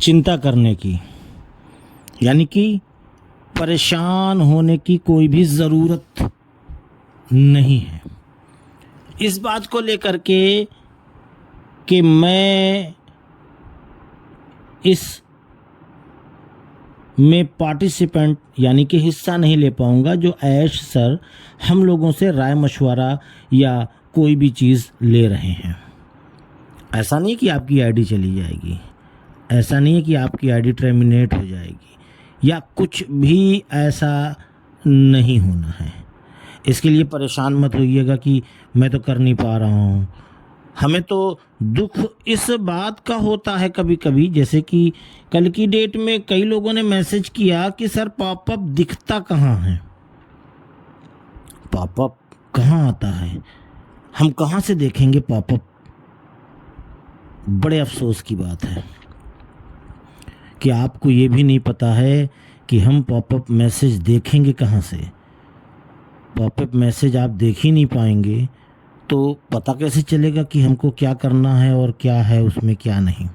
चिंता करने की, यानी कि परेशान होने की कोई भी ज़रूरत नहीं है इस बात को लेकर के कि मैं इस में पार्टिसिपेंट यानी कि हिस्सा नहीं ले पाऊंगा जो ऐश सर हम लोगों से राय मशवरा या कोई भी चीज़ ले रहे हैं। ऐसा नहीं कि आपकी आईडी चली जाएगी, ऐसा नहीं है कि आपकी आईडी टर्मिनेट हो जाएगी या कुछ भी ऐसा नहीं होना है। इसके लिए परेशान मत होइएगा कि मैं तो कर नहीं पा रहा हूँ। हमें तो दुख इस बात का होता है कभी कभी, जैसे कि कल की डेट में कई लोगों ने मैसेज किया कि सर पॉपअप दिखता कहाँ है, पॉपअप कहाँ आता है, हम कहाँ से देखेंगे पॉपअप। बड़े अफसोस की बात है कि आपको ये भी नहीं पता है कि हम पॉपअप मैसेज देखेंगे कहाँ से। पॉपअप मैसेज आप देख ही नहीं पाएंगे तो पता कैसे चलेगा कि हमको क्या करना है और क्या है उसमें क्या नहीं।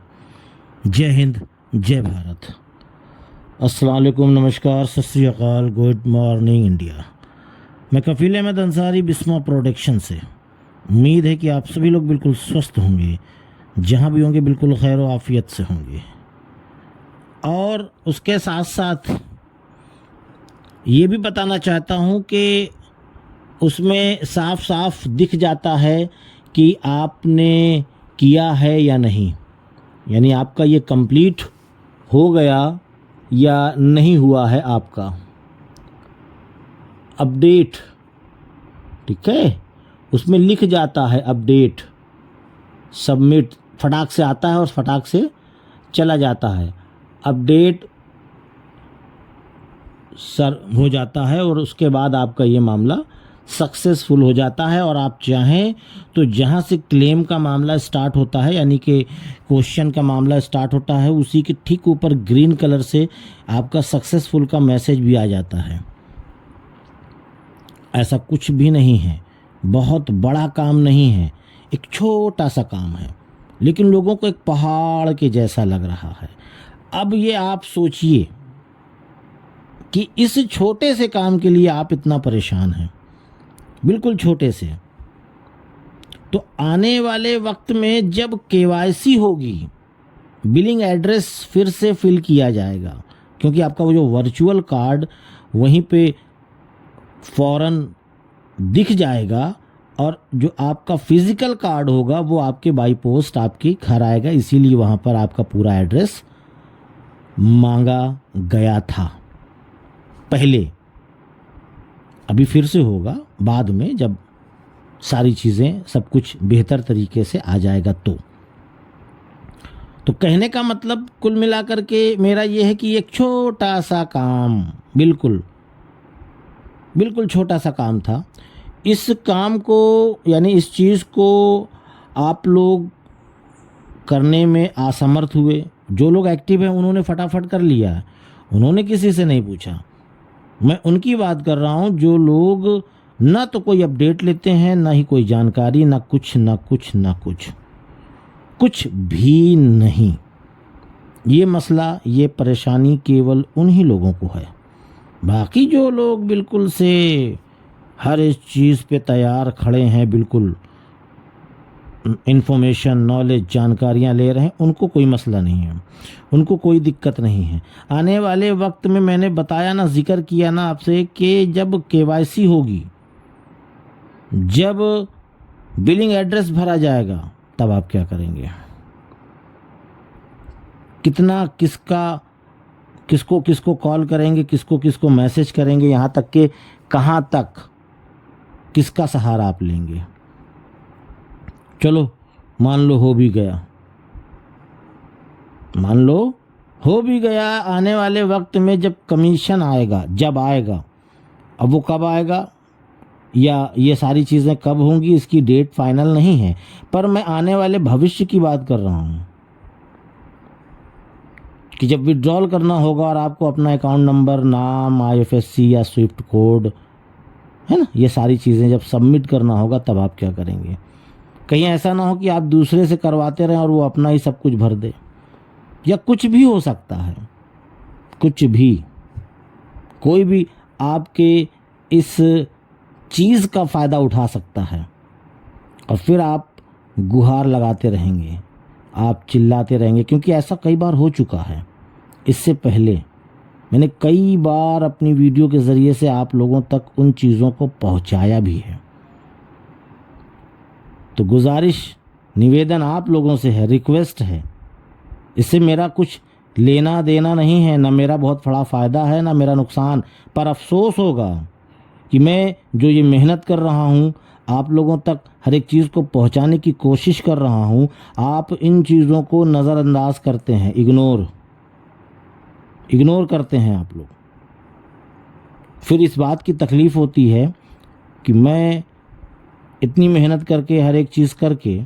जय हिंद, जय भारत, अस्सलाम वालेकुम, नमस्कार, सत श्री अकाल, गुड मॉर्निंग इंडिया। मैं कफील अहमद अंसारी, बिस्मा प्रोडक्शन से। उम्मीद है कि आप सभी लोग बिल्कुल स्वस्थ होंगे, जहाँ भी होंगे बिल्कुल खैर व आफियत से होंगे। और उसके साथ साथ ये भी बताना चाहता हूँ कि उसमें साफ साफ दिख जाता है कि आपने किया है या नहीं, यानी आपका ये कंप्लीट हो गया या नहीं हुआ है आपका अपडेट। ठीक है, उसमें लिख जाता है अपडेट सबमिट, फटाक से आता है और फटाक से चला जाता है। अपडेट सर हो जाता है और उसके बाद आपका ये मामला सक्सेसफुल हो जाता है। और आप चाहें तो जहाँ से क्लेम का मामला स्टार्ट होता है, यानी कि क्वेश्चन का मामला स्टार्ट होता है, उसी के ठीक ऊपर ग्रीन कलर से आपका सक्सेसफुल का मैसेज भी आ जाता है। ऐसा कुछ भी नहीं है, बहुत बड़ा काम नहीं है, एक छोटा सा काम है, लेकिन लोगों को एक पहाड़ के जैसा लग रहा है। अब ये आप सोचिए कि इस छोटे से काम के लिए आप इतना परेशान हैं, बिल्कुल छोटे से। तो आने वाले वक्त में जब केवाईसी होगी, बिलिंग एड्रेस फिर से फिल किया जाएगा, क्योंकि आपका वो जो वर्चुअल कार्ड वहीं पे फौरन दिख जाएगा और जो आपका फिजिकल कार्ड होगा वो आपके बाई पोस्ट आपके घर आएगा। इसीलिए वहाँ पर आपका पूरा एड्रेस मांगा गया था पहले। अभी फिर से होगा बाद में, जब सारी चीज़ें सब कुछ बेहतर तरीके से आ जाएगा। तो कहने का मतलब कुल मिलाकर के मेरा ये है कि एक छोटा सा काम, बिल्कुल बिल्कुल छोटा सा काम था। इस काम को यानी इस चीज़ को आप लोग करने में असमर्थ हुए। जो लोग एक्टिव हैं उन्होंने फटाफट कर लिया, उन्होंने किसी से नहीं पूछा। मैं उनकी बात कर रहा हूँ जो लोग ना तो कोई अपडेट लेते हैं, ना ही कोई जानकारी, ना कुछ ना कुछ ना कुछ भी नहीं। ये मसला, ये परेशानी केवल उन्हीं लोगों को है। बाकी जो लोग बिल्कुल से हर इस चीज़ पे तैयार खड़े हैं, बिल्कुल इन्फॉर्मेशन, नॉलेज, जानकारियाँ ले रहे हैं, उनको कोई मसला नहीं है, उनको कोई दिक्कत नहीं है। आने वाले वक्त में मैंने बताया ना, जिक्र किया ना आपसे कि जब केवाईसी होगी, जब बिलिंग एड्रेस भरा जाएगा, तब आप क्या करेंगे, कितना किसको किसको कॉल करेंगे, किसको किसको मैसेज करेंगे, यहाँ तक कि कहाँ तक किसका सहारा आप लेंगे। चलो मान लो हो भी गया, मान लो हो भी गया। आने वाले वक्त में जब कमीशन आएगा, जब आएगा, अब वो कब आएगा या ये सारी चीज़ें कब होंगी, इसकी डेट फाइनल नहीं है, पर मैं आने वाले भविष्य की बात कर रहा हूँ कि जब विड्रॉल करना होगा और आपको अपना अकाउंट नंबर, नाम, IFSC या स्विफ्ट कोड, है ना, ये सारी चीज़ें जब सबमिट करना होगा, तब आप क्या करेंगे। कहीं ऐसा ना हो कि आप दूसरे से करवाते रहें और वो अपना ही सब कुछ भर दे। या कुछ भी हो सकता है, कुछ भी, कोई भी आपके इस चीज़ का फ़ायदा उठा सकता है और फिर आप गुहार लगाते रहेंगे, आप चिल्लाते रहेंगे। क्योंकि ऐसा कई बार हो चुका है। इससे पहले मैंने कई बार अपनी वीडियो के ज़रिए से आप लोगों तक उन चीज़ों को पहुंचाया भी है। तो गुजारिश, निवेदन आप लोगों से है, रिक्वेस्ट है, इससे मेरा कुछ लेना देना नहीं है, ना मेरा बहुत बड़ा फ़ायदा है ना मेरा नुकसान। पर अफसोस होगा कि मैं जो ये मेहनत कर रहा हूँ, आप लोगों तक हर एक चीज़ को पहुँचाने की कोशिश कर रहा हूँ, आप इन चीज़ों को नज़रअंदाज करते हैं, इग्नोर करते हैं आप लोग। फिर इस बात की तकलीफ़ होती है कि मैं इतनी मेहनत करके, हर एक चीज़ करके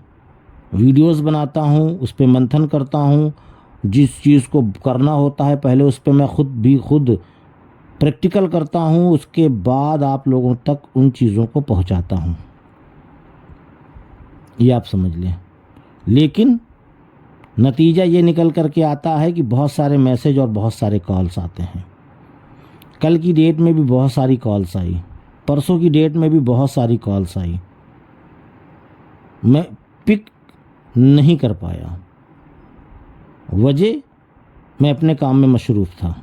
वीडियोस बनाता हूँ, उस पर मंथन करता हूँ, जिस चीज़ को करना होता है पहले उस पर मैं खुद प्रैक्टिकल करता हूँ, उसके बाद आप लोगों तक उन चीज़ों को पहुँचाता हूँ, ये आप समझ लें। लेकिन नतीजा ये निकल कर के आता है कि बहुत सारे मैसेज और बहुत सारे कॉल्स आते हैं। कल की डेट में भी बहुत सारी कॉल्स आई, परसों की डेट में भी बहुत सारी कॉल्स आई, मैं पिक नहीं कर पाया। वजह, मैं अपने काम में मशरूफ़ था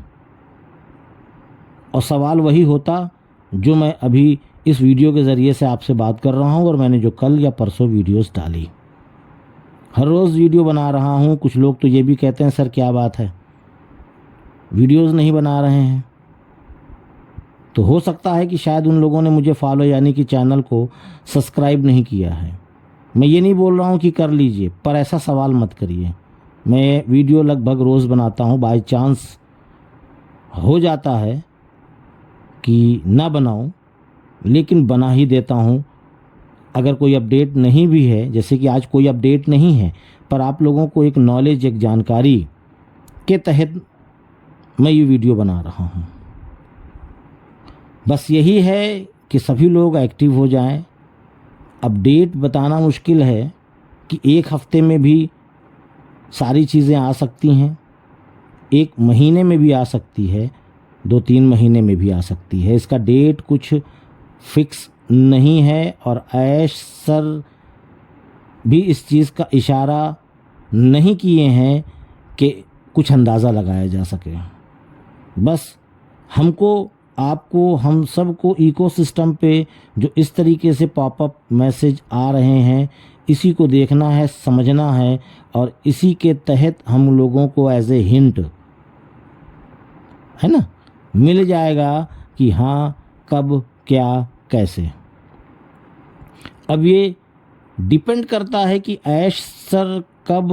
और सवाल वही होता जो मैं अभी इस वीडियो के ज़रिए से आपसे बात कर रहा हूँ और मैंने जो कल या परसों वीडियोस डाली। हर रोज़ वीडियो बना रहा हूँ। कुछ लोग तो ये भी कहते हैं, सर क्या बात है, वीडियोस नहीं बना रहे हैं। तो हो सकता है कि शायद उन लोगों ने मुझे फॉलो यानी कि चैनल को सब्सक्राइब नहीं किया है। मैं ये नहीं बोल रहा हूँ कि कर लीजिए, पर ऐसा सवाल मत करिए। मैं वीडियो लगभग रोज़ बनाता हूँ, बाय चांस हो जाता है कि ना बनाऊँ, लेकिन बना ही देता हूँ। अगर कोई अपडेट नहीं भी है, जैसे कि आज कोई अपडेट नहीं है, पर आप लोगों को एक नॉलेज, एक जानकारी के तहत मैं ये वीडियो बना रहा हूँ। बस यही है कि सभी लोग एक्टिव हो जाएं। अपडेट बताना मुश्किल है कि एक हफ्ते में भी सारी चीज़ें आ सकती हैं, एक महीने में भी आ सकती है, 2-3 महीने में भी आ सकती है। इसका डेट कुछ फिक्स नहीं है और ऐश सर भी इस चीज़ का इशारा नहीं किए हैं कि कुछ अंदाज़ा लगाया जा सके। बस हमको, आपको, हम सब को इकोसिस्टम पे जो इस तरीके से पॉपअप मैसेज आ रहे हैं, इसी को देखना है, समझना है और इसी के तहत हम लोगों को एज ए हिंट, है ना, मिल जाएगा कि हाँ कब क्या कैसे। अब ये डिपेंड करता है कि ऐश सर कब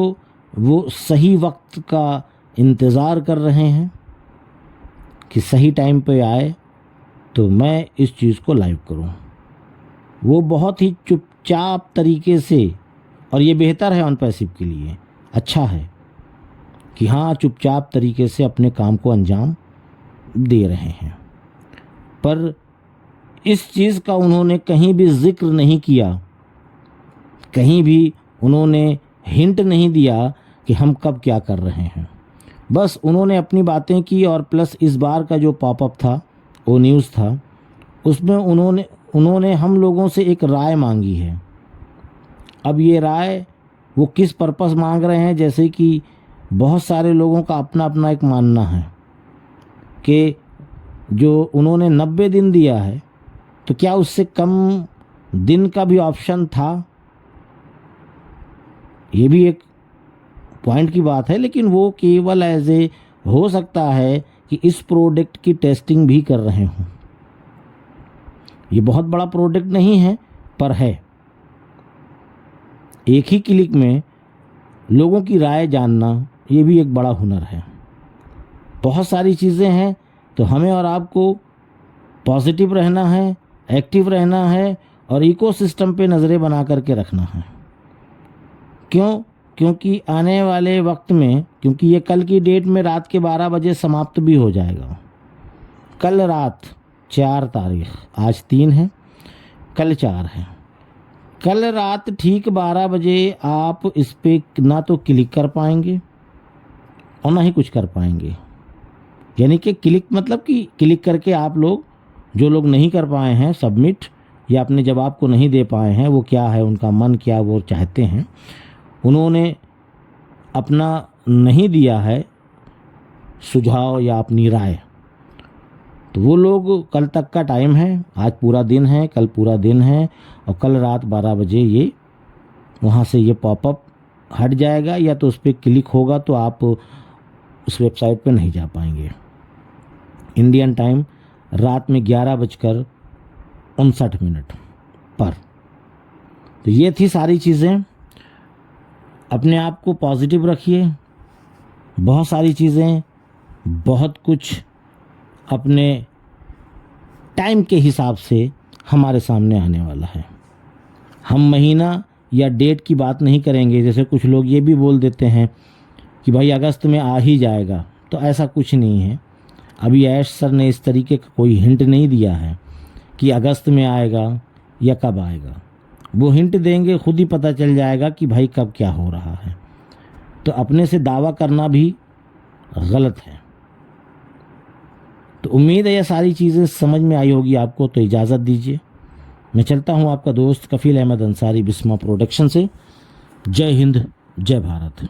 वो सही वक्त का इंतज़ार कर रहे हैं कि सही टाइम पे आए तो मैं इस चीज़ को लाइव करूं। वो बहुत ही चुपचाप तरीके से, और ये बेहतर है ऑन पैसिव के लिए, अच्छा है कि हाँ चुपचाप तरीके से अपने काम को अंजाम दे रहे हैं। पर इस चीज़ का उन्होंने कहीं भी जिक्र नहीं किया, कहीं भी उन्होंने हिंट नहीं दिया कि हम कब क्या कर रहे हैं। बस उन्होंने अपनी बातें की और प्लस इस बार का जो पॉपअप था, वो न्यूज़ था, उसमें उन्होंने हम लोगों से एक राय मांगी है। अब ये राय वो किस पर्पस मांग रहे हैं, जैसे कि बहुत सारे लोगों का अपना अपना एक मानना है कि जो उन्होंने 90 दिन दिया है, तो क्या उससे कम दिन का भी ऑप्शन था? ये भी एक पॉइंट की बात है, लेकिन वो केवल एज ए हो सकता है कि इस प्रोडक्ट की टेस्टिंग भी कर रहे हों। ये बहुत बड़ा प्रोडक्ट नहीं है, पर है। एक ही क्लिक में लोगों की राय जानना, ये भी एक बड़ा हुनर है। बहुत सारी चीज़ें हैं, तो हमें और आपको पॉजिटिव रहना है, एक्टिव रहना है और इकोसिस्टम पे नज़रें बना करके रखना है। क्योंकि आने वाले वक्त में, क्योंकि ये कल की डेट में रात के 12 बजे समाप्त भी हो जाएगा। कल रात 4 तारीख, आज 3 है, कल 4 है। कल रात ठीक 12 बजे आप इस पर ना तो क्लिक कर पाएंगे और ना ही कुछ कर पाएंगे। यानी कि क्लिक मतलब कि क्लिक करके आप लोग, जो लोग नहीं कर पाए हैं सबमिट या अपने जवाब को नहीं दे पाए हैं, वो क्या है उनका मन, क्या वो चाहते हैं, उन्होंने अपना नहीं दिया है सुझाव या अपनी राय, तो वो लोग कल तक का टाइम है, आज पूरा दिन है, कल पूरा दिन है, और कल रात 12 बजे ये वहाँ से ये पॉपअप हट जाएगा, या तो उस पर क्लिक होगा तो आप उस वेबसाइट पे नहीं जा पाएंगे। इंडियन टाइम रात में 11:59 पर। तो ये थी सारी चीज़ें। अपने आप को पॉजिटिव रखिए। बहुत सारी चीज़ें, बहुत कुछ अपने टाइम के हिसाब से हमारे सामने आने वाला है। हम महीना या डेट की बात नहीं करेंगे। जैसे कुछ लोग ये भी बोल देते हैं कि भाई अगस्त में आ ही जाएगा, तो ऐसा कुछ नहीं है। अभी ऐश सर ने इस तरीके का कोई हिंट नहीं दिया है कि अगस्त में आएगा या कब आएगा। वो हिंट देंगे, खुद ही पता चल जाएगा कि भाई कब क्या हो रहा है। तो अपने से दावा करना भी गलत है। तो उम्मीद है ये सारी चीज़ें समझ में आई होगी आपको। तो इजाज़त दीजिए, मैं चलता हूँ। आपका दोस्त कफील अहमद अंसारी, बिस्मा प्रोडक्शन से। जय हिंद, जय भारत।